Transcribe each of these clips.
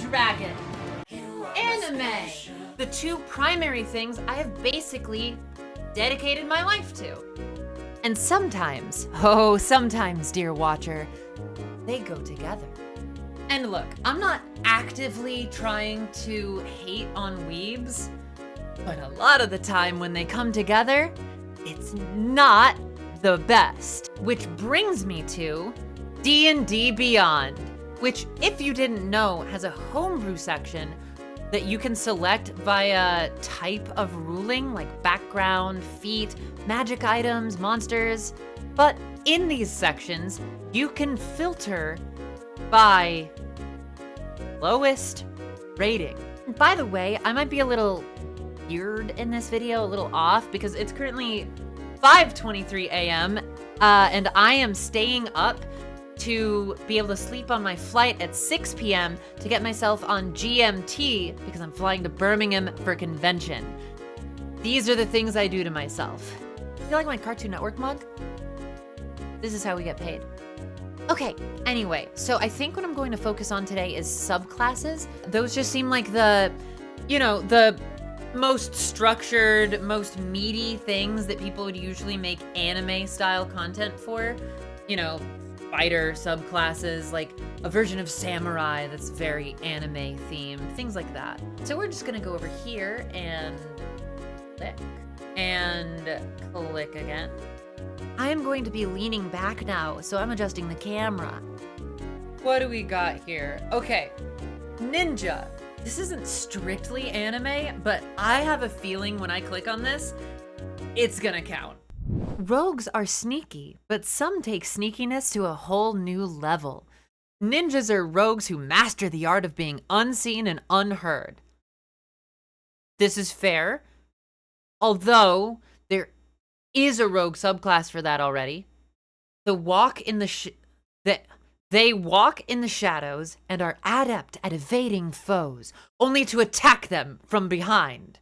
dragon. Anime. The two primary things I have basically dedicated my life to. And sometimes, oh, sometimes, dear watcher, they go together. And look, I'm not actively trying to hate on weebs, but a lot of the time when they come together, it's not the best. Which brings me to D&D Beyond, which, if you didn't know, has a homebrew section that you can select via type of ruling, like background, feat, magic items, monsters. But in these sections, you can filter by lowest rating. By the way, I might be a little weird in this video, a little off, because it's currently 5:23 a.m. And I am staying up to be able to sleep on my flight at 6 p.m. to get myself on GMT because I'm flying to Birmingham for convention. These are the things I do to myself. You like my Cartoon Network mug? This is how we get paid. Okay, anyway, so I think what I'm going to focus on today is subclasses. Those just seem like the most structured, most meaty things that people would usually make anime style content for. You know, fighter subclasses, like a version of samurai that's very anime themed, things like that. So we're just gonna go over here and click again. I am going to be leaning back now, so I'm adjusting the camera. What do we got here? Okay, ninja. This isn't strictly anime, but I have a feeling when I click on this, it's gonna count. Rogues are sneaky, but some take sneakiness to a whole new level. Ninjas are rogues who master the art of being unseen and unheard. This is fair, although there is a rogue subclass for that already. They walk in the shadows and are adept at evading foes, only to attack them from behind.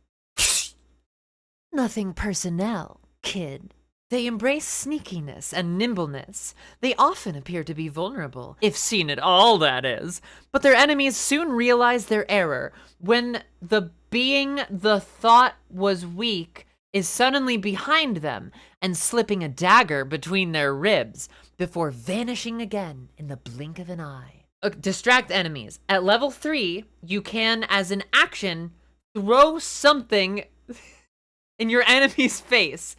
Nothing personnel, kid. They embrace sneakiness and nimbleness. They often appear to be vulnerable, if seen at all, that is. But their enemies soon realize their error when the being the thought was weak is suddenly behind them and slipping a dagger between their ribs before vanishing again in the blink of an eye. Distract enemies. At level 3, you can, as an action, throw something in your enemy's face,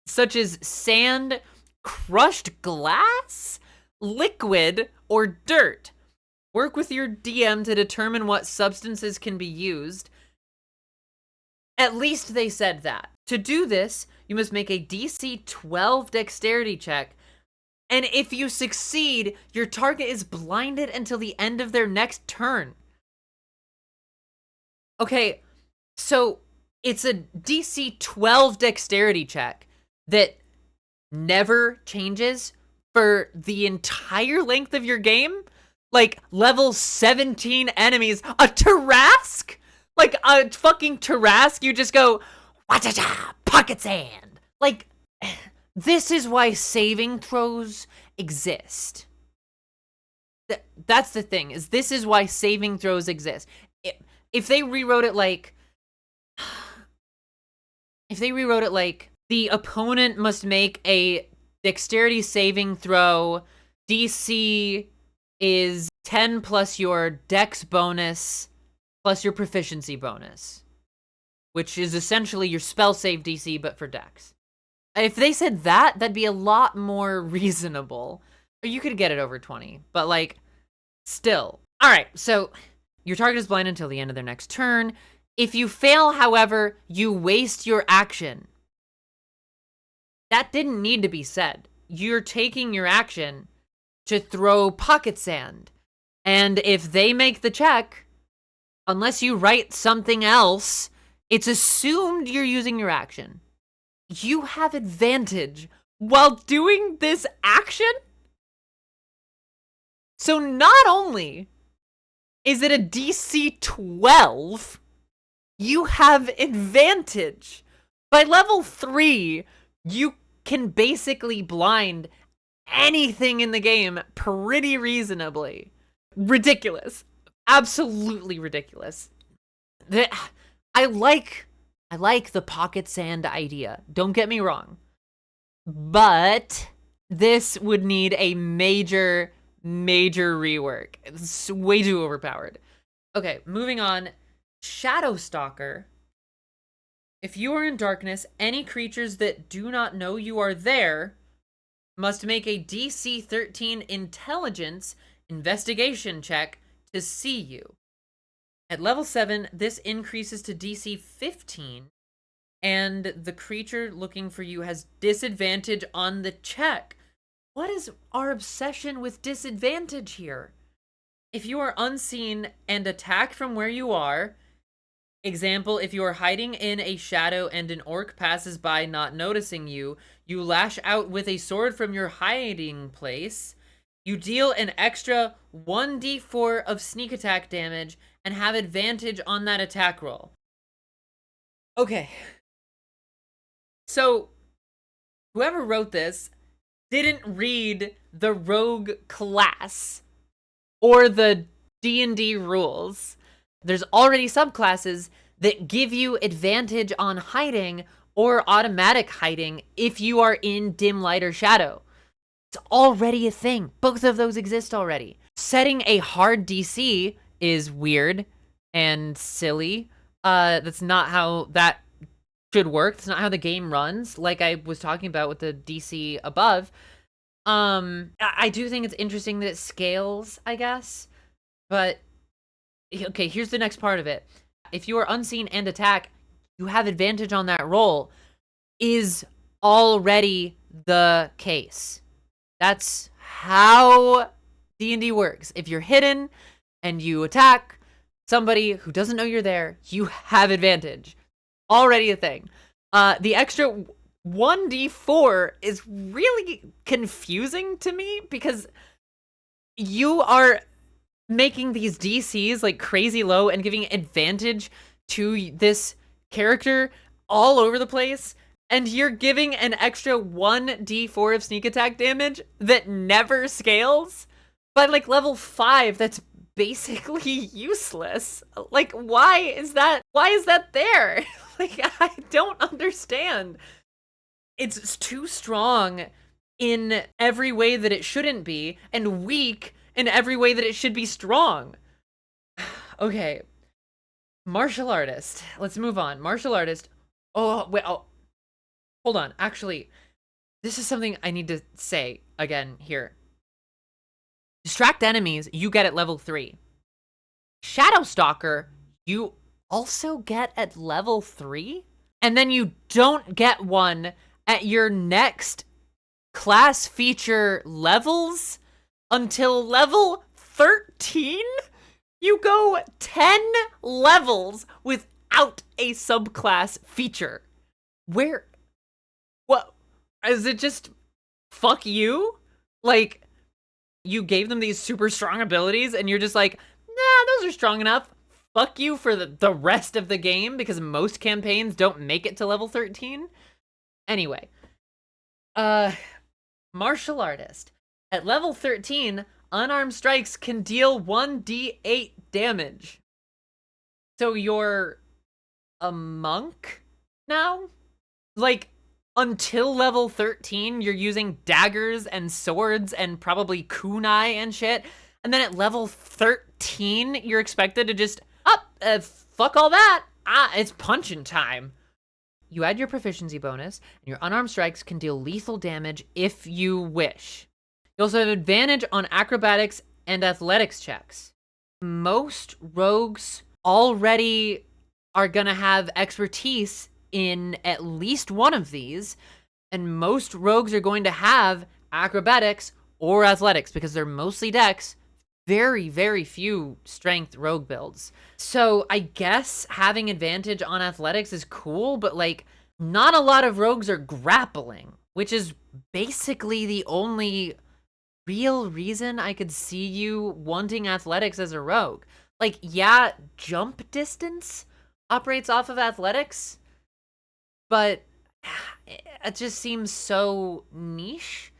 such as sand, crushed glass, liquid, or dirt. Work with your DM to determine what substances can be used. At least they said that. To do this, you must make a DC 12 dexterity check, and if you succeed, your target is blinded until the end of their next turn. Okay, so it's a DC 12 dexterity check that never changes for the entire length of your game? Like, level 17 enemies, a Tarrasque? Like, a fucking Tarrasque, you just go, wa-cha-cha, pocket sand. Like, this is why saving throws exist. That's the thing, is this is why saving throws exist. If they rewrote it like, the opponent must make a dexterity saving throw. DC is 10 plus your dex bonus plus your proficiency bonus, which is essentially your spell save DC, but for dex. If they said that, that'd be a lot more reasonable. Or you could get it over 20, but like, still. All right, so your target is blind until the end of their next turn. If you fail, however, you waste your action. That didn't need to be said. You're taking your action to throw pocket sand. And if they make the check, unless you write something else, it's assumed you're using your action. You have advantage while doing this action? So not only is it a DC 12, you have advantage. By level 3, you can basically blind anything in the game pretty reasonably. Ridiculous. absolutely ridiculous. I like the pocket sand idea. Don't get me wrong. But this would need a major rework. It's way too overpowered. Okay, moving on. Shadow Stalker. If you are in darkness, any creatures that do not know you are there must make a DC 13 intelligence investigation check to see you. At level 7, this increases to DC 15, and the creature looking for you has disadvantage on the check. What is our obsession with disadvantage here? If you are unseen and attack from where you are, example, if you are hiding in a shadow and an orc passes by not noticing you, you lash out with a sword from your hiding place, you deal an extra 1d4 of sneak attack damage and have advantage on that attack roll. Okay. So, whoever wrote this didn't read the rogue class or the D&D rules. There's already subclasses that give you advantage on hiding or automatic hiding if you are in dim light or shadow. It's already a thing. Both of those exist already. Setting a hard DC is weird and silly. That's not how that should work. That's not how the game runs, like I was talking about with the DC above. I do think it's interesting that it scales, I guess. But, okay, here's the next part of it. If you are unseen and attack, you have advantage on that roll, is already the case. That's how D&D works. If you're hidden and you attack somebody who doesn't know you're there, you have advantage. Already a thing. The extra 1d4 is really confusing to me because you are making these DCs like crazy low and giving advantage to this character all over the place, and you're giving an extra 1d4 of sneak attack damage that never scales. By like level 5, that's basically useless. Like, why is that there? Like, I don't understand. It's too strong in every way that it shouldn't be, and weak in every way that it should be strong. Okay. Martial artist. Let's move on. Martial artist. Oh, wait. Oh, hold on. Actually, this is something I need to say again here. Distract enemies, you get at level 3. Shadow Stalker, you also get at level 3? And then you don't get one at your next class feature levels until level 13? You go 10 levels without a subclass feature. Where? What? Is it just fuck you? Like, you gave them these super strong abilities and you're just like, nah, those are strong enough. Fuck you for the rest of the game because most campaigns don't make it to level 13. Anyway. Martial artist. At level 13, unarmed strikes can deal 1d8 damage. So you're a monk now? Like, until level 13, you're using daggers and swords and probably kunai and shit. And then at level 13, you're expected to just, fuck all that. It's punching time. You add your proficiency bonus, and your unarmed strikes can deal lethal damage if you wish. You also have advantage on acrobatics and athletics checks. Most rogues already are gonna have expertise in at least one of these, and most rogues are going to have acrobatics or athletics because they're mostly dex. Very, very few strength rogue builds. So I guess having advantage on athletics is cool, but like not a lot of rogues are grappling, which is basically the only real reason I could see you wanting athletics as a rogue. Like, yeah, jump distance operates off of athletics, but it just seems so niche.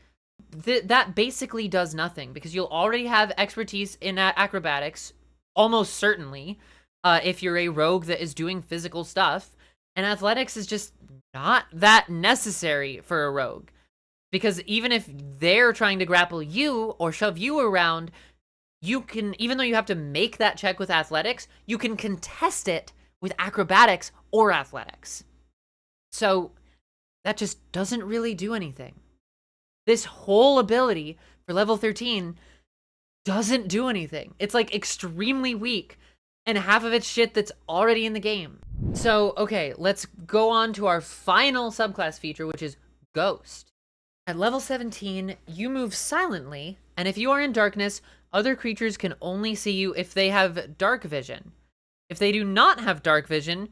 That basically does nothing because you'll already have expertise in acrobatics almost certainly, if you're a rogue that is doing physical stuff. And athletics is just not that necessary for a rogue. Because even if they're trying to grapple you or shove you around, you can, even though you have to make that check with athletics, you can contest it with acrobatics or athletics. So that just doesn't really do anything. This whole ability for level 13 doesn't do anything. It's like extremely weak, and half of it's shit that's already in the game. So, okay, let's go on to our final subclass feature, which is Ghost. At level 17, you move silently, and if you are in darkness, other creatures can only see you if they have dark vision. If they do not have dark vision,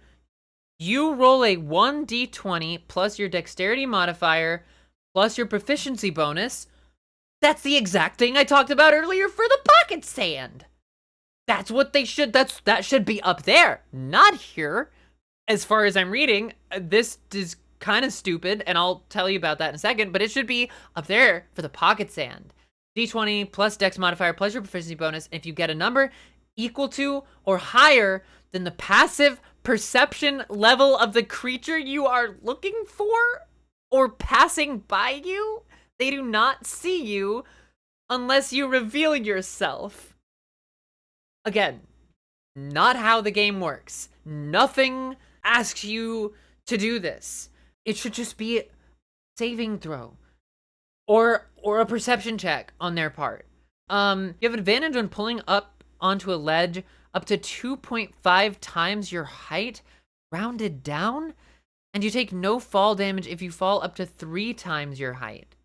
you roll a 1d20 plus your dexterity modifier plus your proficiency bonus. That's the exact thing I talked about earlier for the pocket sand. That's what they should, that should be up there, not here. As far as I'm reading, this is kind of stupid, and I'll tell you about that in a second, but it should be up there for the pocket sand. D20 plus dex modifier plus your proficiency bonus. If you get a number equal to or higher than the passive perception level of the creature you are looking for or passing by you, they do not see you unless you reveal yourself. Again, not how the game works. Nothing asks you to do this. It should just be a saving throw or a perception check on their part. You have advantage when pulling up onto a ledge up to 2.5 times your height, rounded down, and you take no fall damage if you fall up to 3 times your height.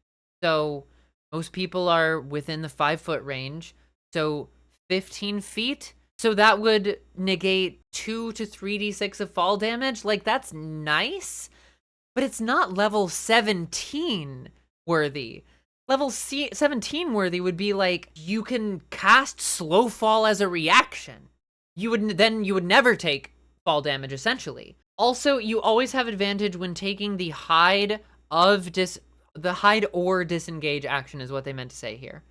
So most people are within the 5-foot range, so 15 feet. So that would negate 2 to 3d6 of fall damage. Like, that's nice, but it's not level 17 worthy. Level 17 worthy would be like, you can cast slow fall as a reaction. You would never take fall damage, essentially. Also, you always have advantage when taking the hide or disengage action is what they meant to say here.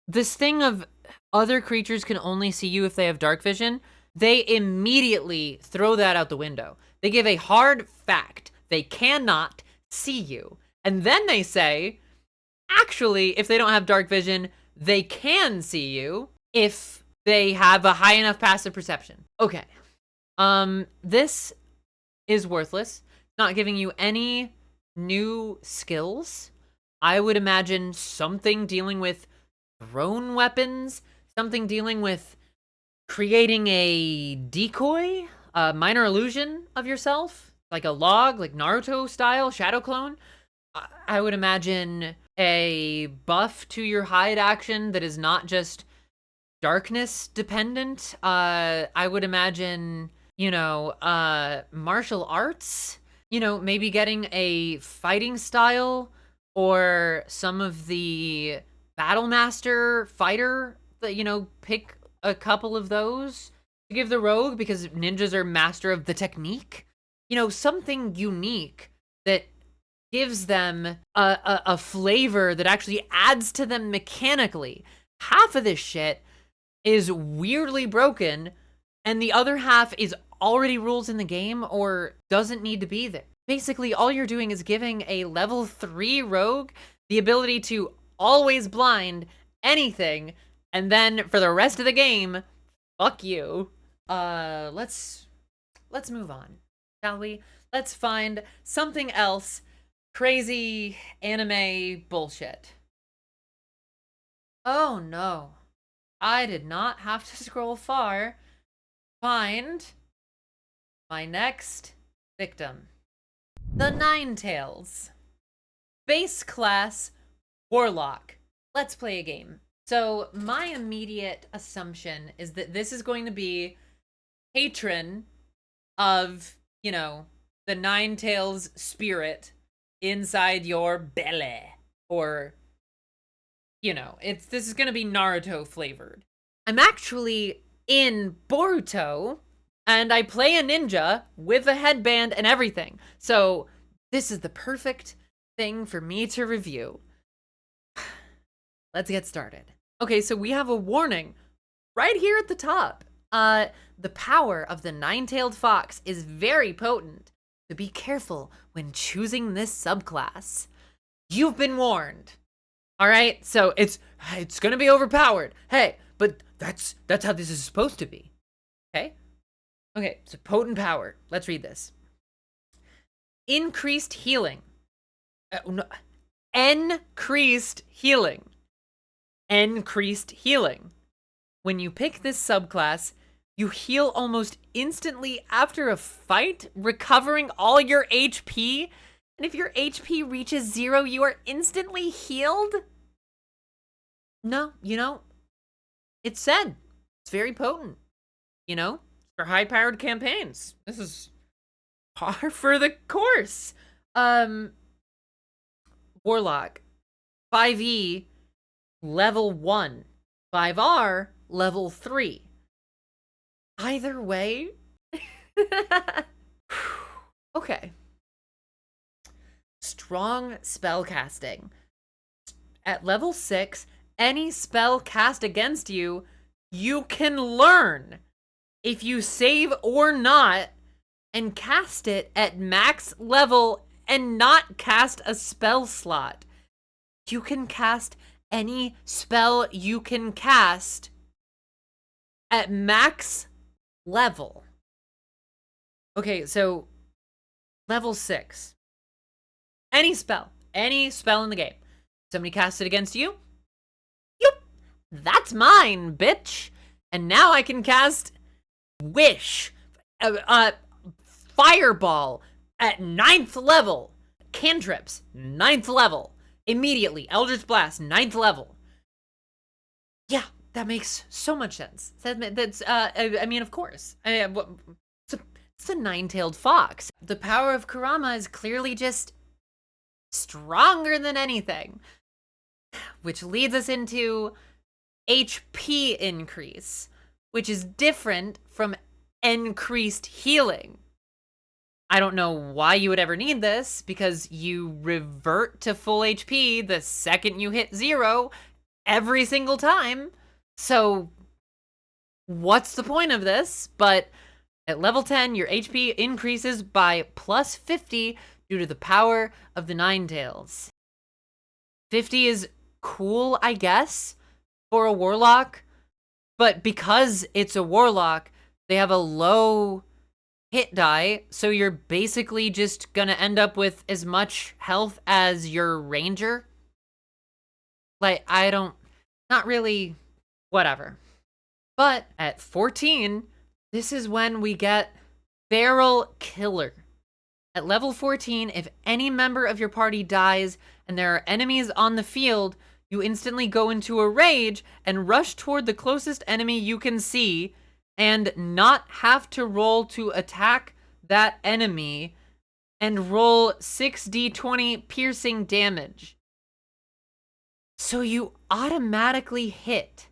This thing of other creatures can only see you if they have dark vision, they immediately throw that out the window. They give a hard fact. They cannot see you. And then they say, actually, if they don't have dark vision, they can see you if they have a high enough passive perception. Okay. This is worthless. Not giving you any new skills. I would imagine something dealing with thrown weapons, something dealing with creating a decoy, a minor illusion of yourself, like a log, like Naruto style, shadow clone. I would imagine a buff to your hide action that is not just darkness dependent. I would imagine, martial arts, maybe getting a fighting style or some of the Battle Master fighter that, pick a couple of those to give the rogue because ninjas are master of the technique. Something unique that gives them a flavor that actually adds to them mechanically. Half of this shit is weirdly broken, and the other half is already rules in the game or doesn't need to be there. Basically, all you're doing is giving a level 3 rogue the ability to always blind anything, and then for the rest of the game, fuck you. Let's move on, shall we? Let's find something else. Crazy anime bullshit. Oh no. I did not have to scroll far. Find my next victim. The Ninetails. Base class Warlock. Let's play a game. So my immediate assumption is that this is going to be patron of, the Ninetails spirit inside your belly. Or, this is going to be Naruto flavored. I'm actually in Boruto, and I play a ninja with a headband and everything. So this is the perfect thing for me to review. Let's get started. Okay, so we have a warning right here at the top. The power of the nine-tailed fox is very potent, so be careful when choosing this subclass. You've been warned. All right, so it's gonna be overpowered. Hey, but that's how this is supposed to be. Okay? Okay, so potent power. Let's read this. Increased healing. No. Increased healing. Increased healing. When you pick this subclass, you heal almost instantly after a fight, recovering all your HP. And if your HP reaches 0, you are instantly healed? No, you know, it's said. It's very potent. You know, for high-powered campaigns. This is par for the course. Warlock. 5e, level 1. 5r, level 3. Either way. Okay. Strong spellcasting. At level 6, any spell cast against you, you can learn if you save or not and cast it at max level and not cast a spell slot. You can cast any spell you can cast at max level. Okay, so level 6. Any spell in the game. Somebody casts it against you. Yup, that's mine, bitch. And now I can cast Wish, Fireball at 9th level. Cantrips, 9th level. Immediately, Eldritch Blast, 9th level. Yeah, that makes so much sense. That's, I mean, of course. It's a nine-tailed fox. The power of Kurama is clearly just stronger than anything. Which leads us into HP increase, which is different from increased healing. I don't know why you would ever need this, because you revert to full HP the second you hit 0 every single time. So what's the point of this? But at level 10, your HP increases by plus 50 due to the power of the Ninetails. 50 is cool, I guess, for a warlock, but because it's a warlock, they have a low hit die, so you're basically just gonna end up with as much health as your ranger. Like, not really, whatever. But at 14, this is when we get Feral Killer. At level 14, if any member of your party dies and there are enemies on the field, you instantly go into a rage and rush toward the closest enemy you can see and not have to roll to attack that enemy and roll 6d20 piercing damage. So you automatically hit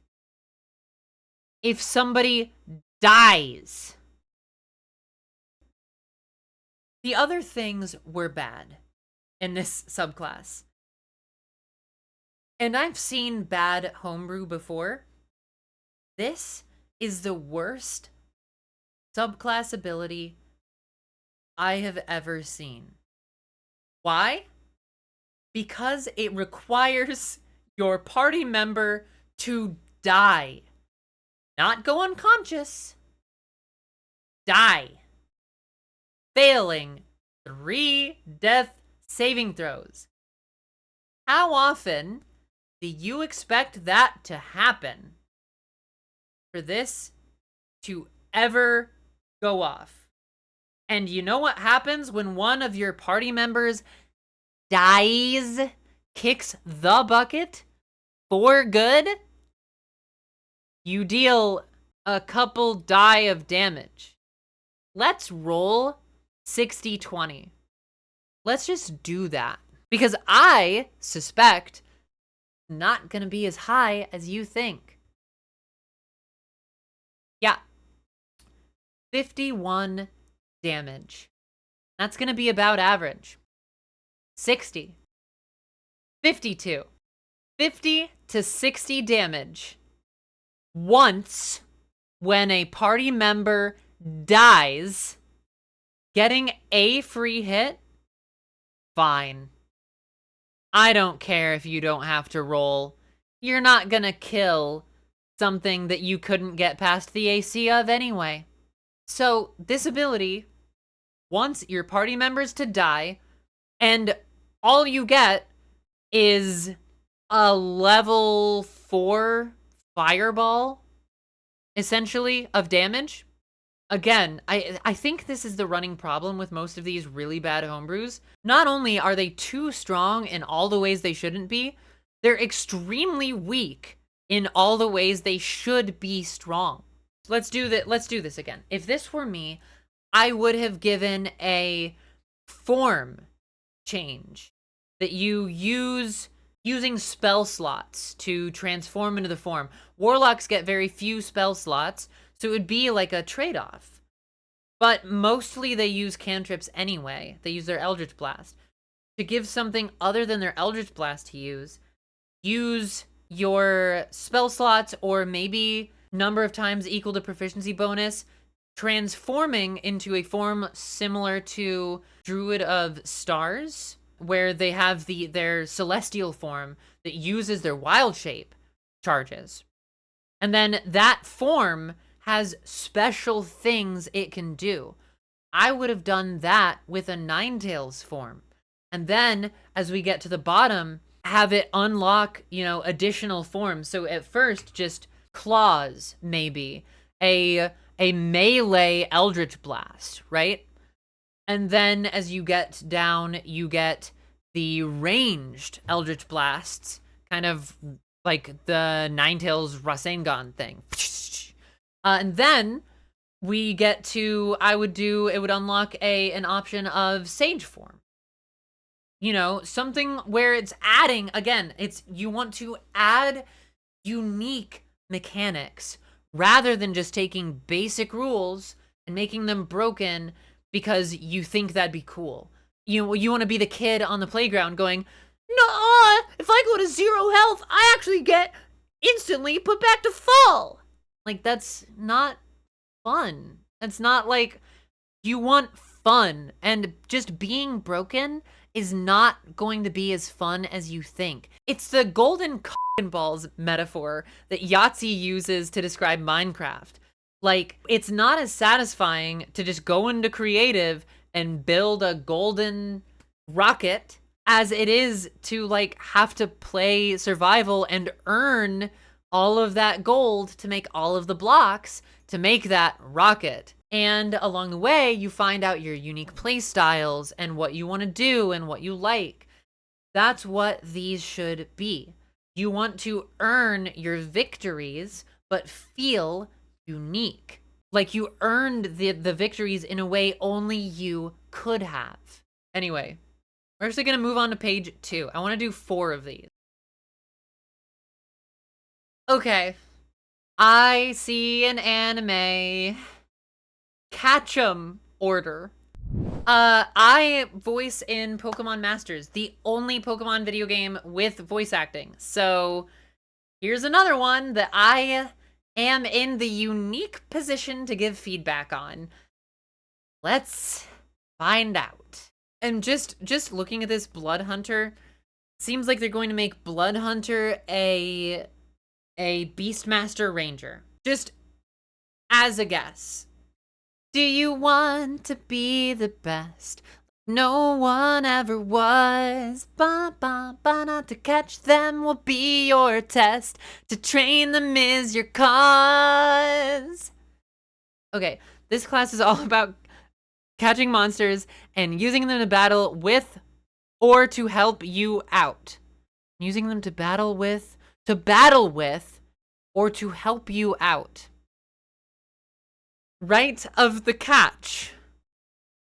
if somebody dies. The other things were bad in this subclass. And I've seen bad homebrew before. This is the worst subclass ability I have ever seen. Why? Because it requires your party member to die. Not go unconscious. Die. Failing 3 death saving throws. How often do you expect that to happen for this to ever go off? And you know what happens when one of your party members dies, kicks the bucket for good? You deal a couple die of damage. Let's roll 60-20. Let's just do that. Because I suspect not gonna be as high as you think. Yeah. 51 damage. That's gonna be about average. 60. 52. 50 to 60 damage. Once when a party member dies, getting a free hit, fine. I don't care if you don't have to roll. You're not gonna kill something that you couldn't get past the AC of anyway. So this ability wants your party members to die, and all you get is a level 4 fireball, essentially, of damage. Again, I think this is the running problem with most of these really bad homebrews. Not only are they too strong in all the ways they shouldn't be, they're extremely weak in all the ways they should be strong. Let's do this again. If this were me, I would have given a form change that you use using spell slots to transform into the form. Warlocks get very few spell slots, so it would be like a trade-off. But mostly they use cantrips anyway. They use their Eldritch Blast. To give something other than their Eldritch Blast to use your spell slots, or maybe number of times equal to proficiency bonus, transforming into a form similar to Druid of Stars, where they have their celestial form that uses their wild shape charges. And then that form has special things it can do. I would have done that with a Ninetails form. And then, as we get to the bottom, have it unlock, additional forms. So at first, just claws, maybe. A melee Eldritch Blast, right? And then as you get down, you get the ranged Eldritch Blasts, kind of like the Ninetails Rasengan thing. And then we get to, it would unlock an option of Sage form. Something where it's adding, again, you want to add unique mechanics rather than just taking basic rules and making them broken because you think that'd be cool. You want to be the kid on the playground going, "No, if I go to 0 health, I actually get instantly put back to full." Like, that's not fun. That's not like, you want fun, and just being broken is not going to be as fun as you think. It's the golden balls metaphor that Yahtzee uses to describe Minecraft. Like, it's not as satisfying to just go into creative and build a golden rocket as it is to, like, have to play survival and earn all of that gold to make all of the blocks to make that rocket. And along the way, you find out your unique play styles and what you want to do and what you like. That's what these should be. You want to earn your victories, but feel unique. Like you earned the victories in a way only you could have. Anyway, we're actually going to move on to page 2. I want to do 4 of these. Okay. I see an anime. Catch 'em order. I voice in Pokemon Masters, the only Pokemon video game with voice acting. So here's another one that I am in the unique position to give feedback on. Let's find out. And just looking at this Blood Hunter, seems like they're going to make Blood Hunter a Beastmaster Ranger. Just as a guess. Do you want to be the best? No one ever was. Ba ba ba, not to catch them will be your test. To train them is your cause. Okay, this class is all about catching monsters and using them to battle with or to help you out. Using them to battle with, or to help you out. Rite of the Catch.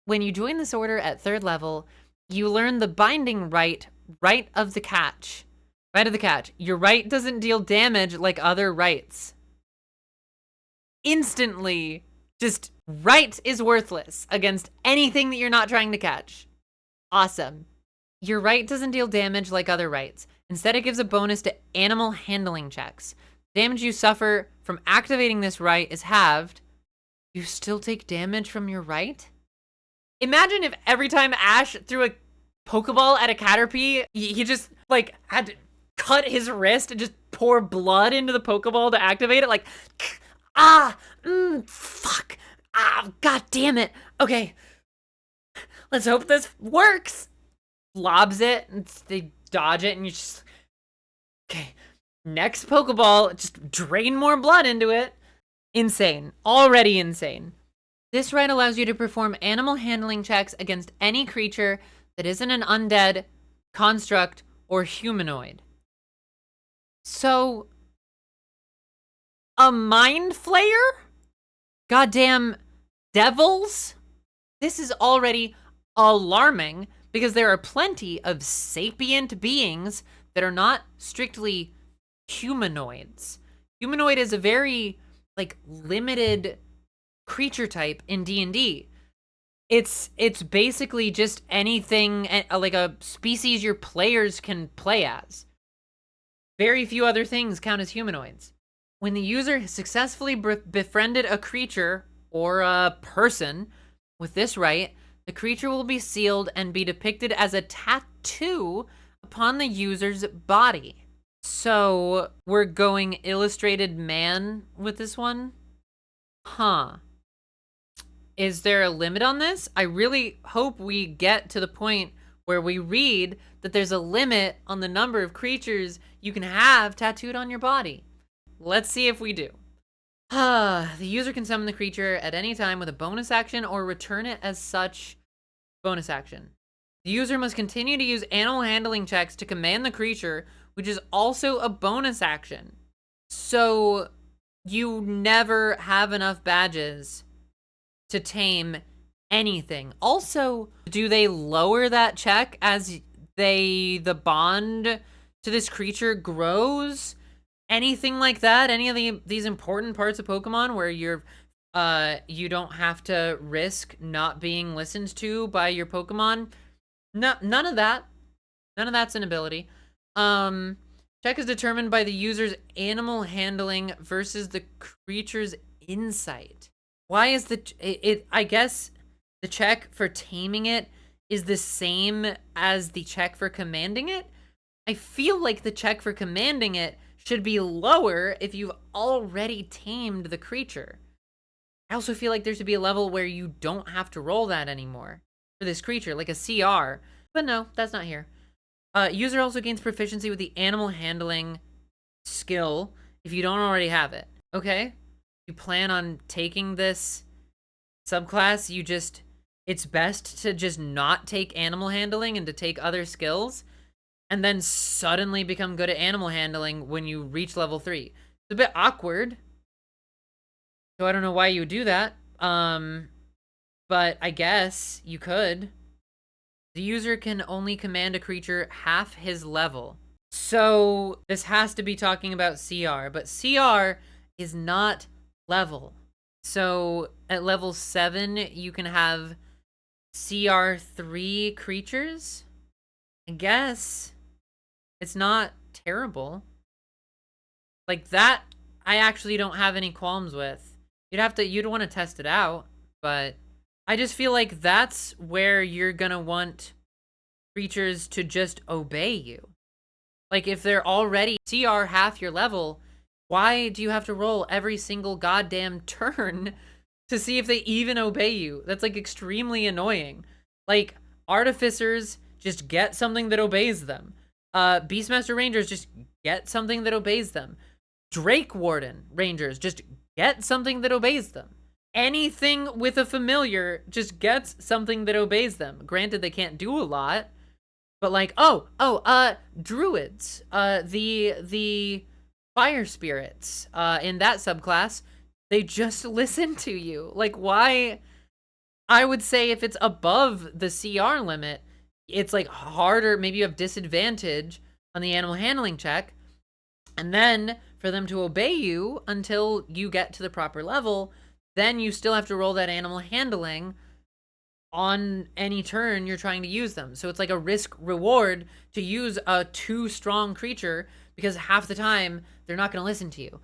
When you join this order at 3rd level, you learn the binding rite of the catch. Rite of the Catch. Your rite doesn't deal damage like other rites. Instantly, just rite is worthless against anything that you're not trying to catch. Awesome. Your rite doesn't deal damage like other rites. Instead, it gives a bonus to animal handling checks. Damage you suffer from activating this right is halved, you still take damage from your right? Imagine if every time Ash threw a Pokeball at a Caterpie, he just, like, had to cut his wrist and just pour blood into the Pokeball to activate it. Like, fuck. God damn it. Okay. Let's hope this works. Lobs it, and they dodge it, and you just... Okay. Next Pokeball, just drain more blood into it. Insane. Already insane. This right allows you to perform animal handling checks against any creature that isn't an undead, construct, or humanoid. So, a mind flayer? Goddamn devils? This is already alarming because there are plenty of sapient beings that are not strictly humanoids. Humanoid is a very, like, limited creature type in D&D. It's basically just anything, like a species your players can play as. Very few other things count as humanoids. When the user has successfully befriended a creature or a person with this right, the creature will be sealed and be depicted as a tattoo upon the user's body. So we're going illustrated man with this one? Huh. Is there a limit on this? I really hope we get to the point where we read that there's a limit on the number of creatures you can have tattooed on your body. Let's see if we do. The user can summon the creature at any time with a bonus action or return it as such bonus action. The user must continue to use animal handling checks to command the creature, which is also a bonus action. So you never have enough badges to tame anything. Also, do they lower that check as the bond to this creature grows? Anything like that? Any of these important parts of Pokemon where you don't have to risk not being listened to by your Pokemon? No, none of that. None of that's an ability. Check is determined by the user's animal handling versus the creature's insight. Why is I guess the check for taming it is the same as the check for commanding it? I feel like the check for commanding it should be lower if you've already tamed the creature. I also feel like there should be a level where you don't have to roll that anymore for this creature, like a CR. But no, that's not here. User also gains proficiency with the animal handling skill if you don't already have it. Okay? You plan on taking this subclass, it's best to just not take animal handling and to take other skills, and then suddenly become good at animal handling when you reach level 3. It's a bit awkward. So I don't know why you would do that. But I guess you could. The user can only command a creature half his level. So this has to be talking about CR, but CR is not level. So at level 7, you can have CR3 creatures. I guess it's not terrible. Like that, I actually don't have any qualms with. You'd want to test it out, but I just feel like that's where you're gonna want creatures to just obey you. Like if they're already CR half your level, why do you have to roll every single goddamn turn to see if they even obey you? That's like extremely annoying. Like Artificers just get something that obeys them. Beastmaster Rangers just get something that obeys them. Drake Warden Rangers just get something that obeys them. Anything with a familiar just gets something that obeys them. Granted, they can't do a lot, but like, druids, the fire spirits, in that subclass, they just listen to you. Like, why? I would say if it's above the CR limit, it's like harder. Maybe you have disadvantage on the animal handling check, and then for them to obey you until you get to the proper level, then you still have to roll that animal handling on any turn you're trying to use them. So it's like a risk reward to use a too strong creature because half the time they're not going to listen to you.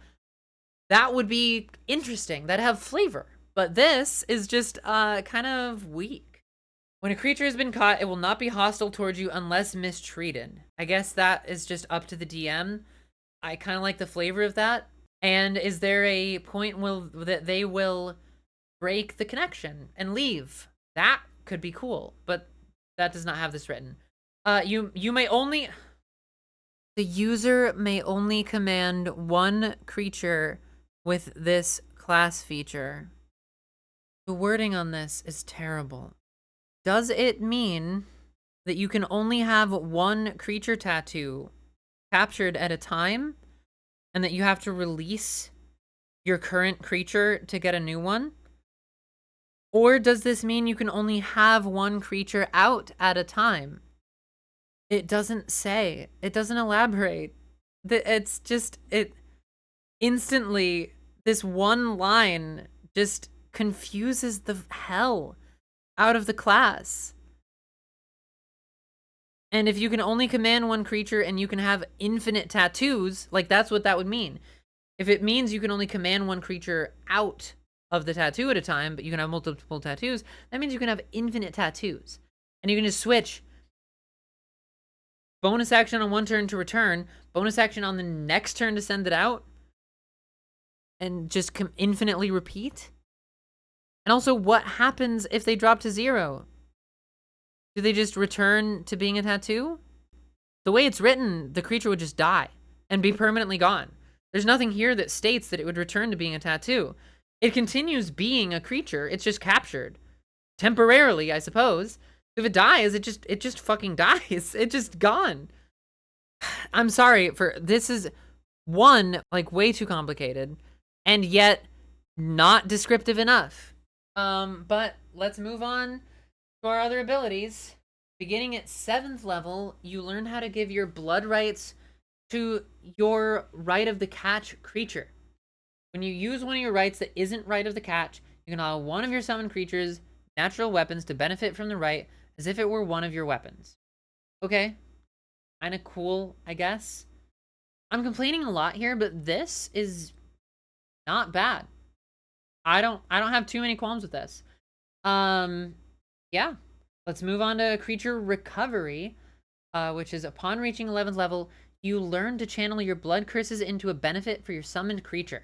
That would be interesting. That'd have flavor. But this is just kind of weak. When a creature has been caught, it will not be hostile towards you unless mistreated. I guess that is just up to the DM. I kind of like the flavor of that. And is there a point that they will break the connection and leave? That could be cool, but that does not have this written. You may only... The user may only command one creature with this class feature. The wording on this is terrible. Does it mean that you can only have one creature tattoo captured at a time, and that you have to release your current creature to get a new one? Or does this mean you can only have one creature out at a time? It doesn't say. It doesn't elaborate. It's just, instantly, this one line just confuses the hell out of the class. And if you can only command one creature and you can have infinite tattoos, like that's what that would mean. If it means you can only command one creature out of the tattoo at a time, but you can have multiple tattoos, that means you can have infinite tattoos. And you can just switch bonus action on one turn to return, bonus action on the next turn to send it out, and just infinitely repeat. And also, what happens if they drop to 0? Do they just return to being a tattoo? The way it's written, the creature would just die and be permanently gone. There's nothing here that states that it would return to being a tattoo. It continues being a creature. It's just captured. Temporarily, I suppose. If it dies, it just fucking dies. It's just gone. I'm sorry for this is one, like, way too complicated and yet not descriptive enough. But let's move on to our other abilities. Beginning at 7th level, you learn how to give your blood rights to your Rite of the Catch creature. When you use one of your rights that isn't Rite of the Catch, you can allow one of your summoned creatures' natural weapons to benefit from the right as if it were one of your weapons. Okay. Kinda cool, I guess. I'm complaining a lot here, but this is not bad. I don't have too many qualms with this. Yeah. Let's move on to creature recovery, which is upon reaching 11th level, you learn to channel your blood curses into a benefit for your summoned creature.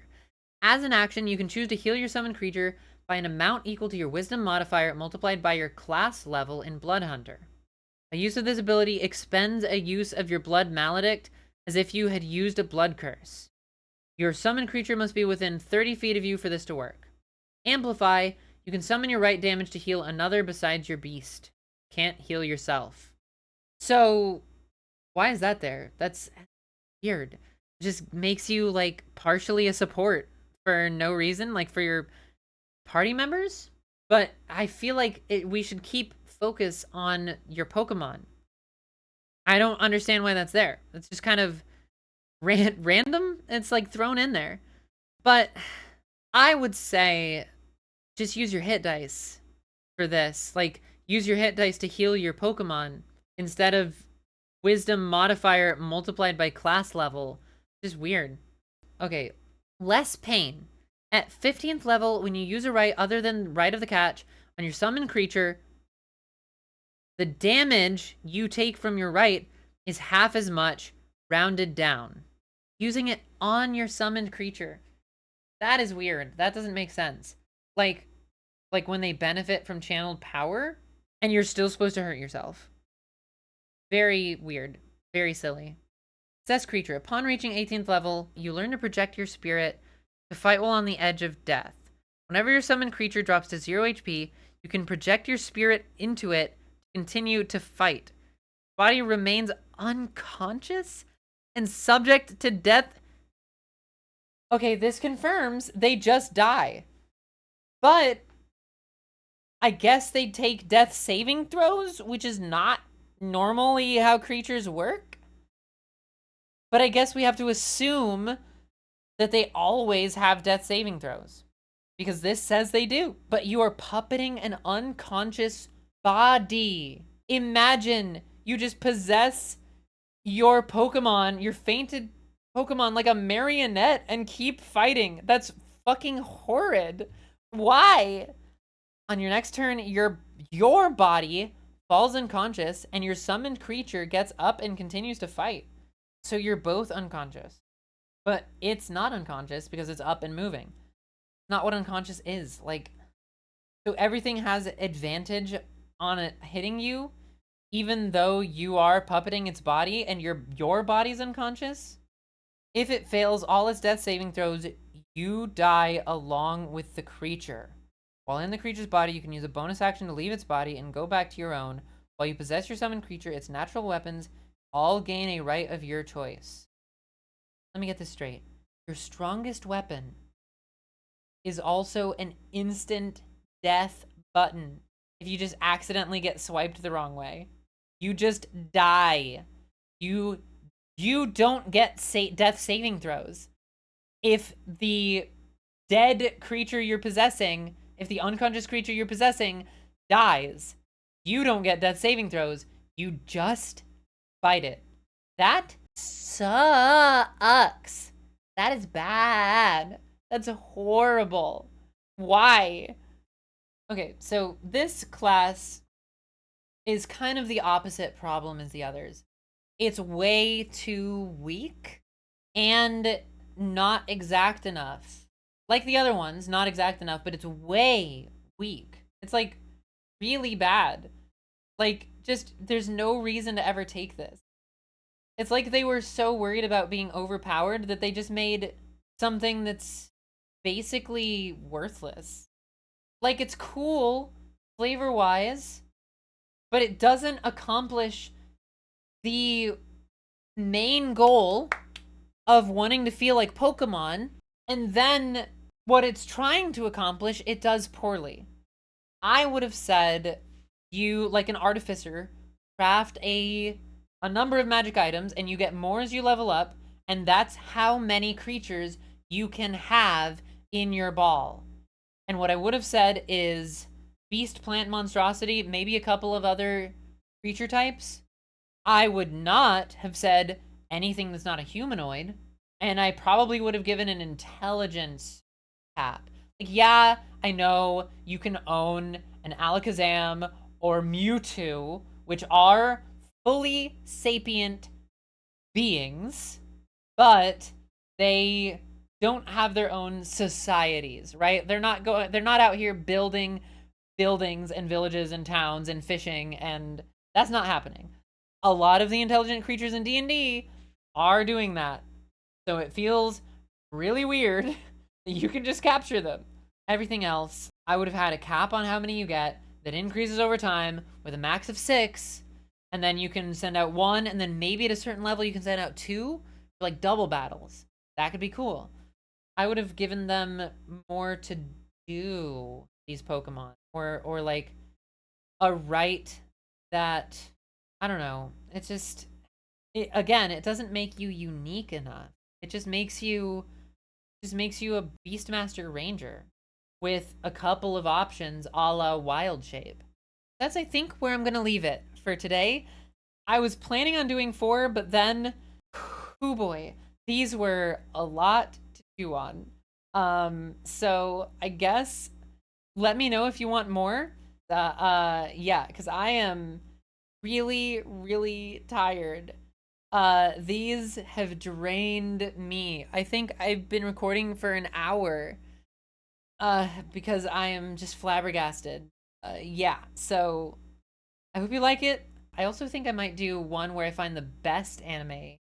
As an action, you can choose to heal your summoned creature by an amount equal to your wisdom modifier multiplied by your class level in Blood Hunter. A use of this ability expends a use of your blood maledict as if you had used a blood curse. Your summoned creature must be within 30 feet of you for this to work. Amplify, you can summon your right damage to heal another besides your beast. Can't heal yourself. So, why is that there? That's weird. It just makes you, like, partially a support for no reason, like, for your party members? But I feel like we should keep focus on your Pokemon. I don't understand why that's there. It's just kind of random. It's, like, thrown in there. But I would say just use your hit dice for this. Like, use your hit dice to heal your Pokemon instead of wisdom modifier multiplied by class level. Just weird. Okay, less pain. At 15th level, when you use a right other than Rite of the Catch on your summoned creature, the damage you take from your right is half as much, rounded down. Using it on your summoned creature. That is weird. That doesn't make sense. Like when they benefit from channeled power, and you're still supposed to hurt yourself. Very weird. Very silly. Cess creature. Upon reaching 18th level, you learn to project your spirit to fight while on the edge of death. Whenever your summoned creature drops to 0 HP, you can project your spirit into it to continue to fight. Body remains unconscious and subject to death. Okay, this confirms they just die. But I guess they take death saving throws, which is not normally how creatures work. But I guess we have to assume that they always have death saving throws. Because this says they do. But you are puppeting an unconscious body. Imagine you just possess your Pokemon, your fainted Pokemon like a marionette and keep fighting. That's fucking horrid. Why? On your next turn, your body falls unconscious and your summoned creature gets up and continues to fight. So you're both unconscious. But it's not unconscious because it's up and moving. Not what unconscious is. Like, so everything has advantage on it hitting you, even though you are puppeting its body and your body's unconscious. If it fails all its death saving throws, you die along with the creature. While in the creature's body, you can use a bonus action to leave its body and go back to your own. While you possess your summoned creature, its natural weapons all gain a right of your choice. Let me get this straight. Your strongest weapon is also an instant death button if you just accidentally get swiped the wrong way. You just die. You don't get death saving throws. If the dead creature you're possessing, if the unconscious creature you're possessing dies, you don't get death saving throws. You just fight it. That sucks. That is bad. That's horrible. Why? Okay, so this class is kind of the opposite problem as the others. It's way too weak and not exact enough. Like the other ones, not exact enough, but it's way weak. It's like really bad. Like, just, there's no reason to ever take this. It's like they were so worried about being overpowered that they just made something that's basically worthless. Like, it's cool flavor-wise, but it doesn't accomplish the main goal of wanting to feel like Pokemon, and then what it's trying to accomplish, it does poorly. I would have said you, like an artificer, craft a number of magic items, and you get more as you level up, and that's how many creatures you can have in your ball. And what I would have said is beast, plant, monstrosity, maybe a couple of other creature types. I would not have said anything that's not a humanoid, and I probably would have given an intelligence cap. Like, yeah, I know you can own an Alakazam or Mewtwo, which are fully sapient beings, but they don't have their own societies, right? They're not out here building buildings and villages and towns and fishing, and that's not happening. A lot of the intelligent creatures in D&D are doing that. So it feels really weird that you can just capture them. Everything else, I would have had a cap on how many you get that increases over time with a max of 6, and then you can send out 1, and then maybe at a certain level you can send out 2 for like double battles. That could be cool. I would have given them more to do, these Pokemon, or like a right that, I don't know, it's just, again, it doesn't make you unique enough. It just makes you a Beastmaster Ranger with a couple of options a la Wild Shape. That's, I think, where I'm gonna leave it for today. I was planning on doing 4, but then, oh boy, these were a lot to chew on. So I guess let me know if you want more. Yeah, because I am really, really tired. These have drained me. I think I've been recording for an hour, because I am just flabbergasted. Yeah, so I hope you like it. I also think I might do one where I find the best anime,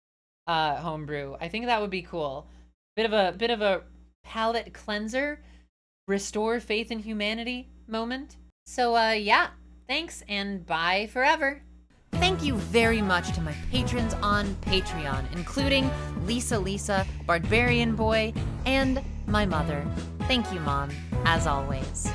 homebrew. I think that would be cool. Bit of a palate cleanser, restore faith in humanity moment. So, yeah, thanks and bye forever. Thank you very much to my patrons on Patreon, including Lisa, Barbarian Boy, and my mother. Thank you, Mom, as always.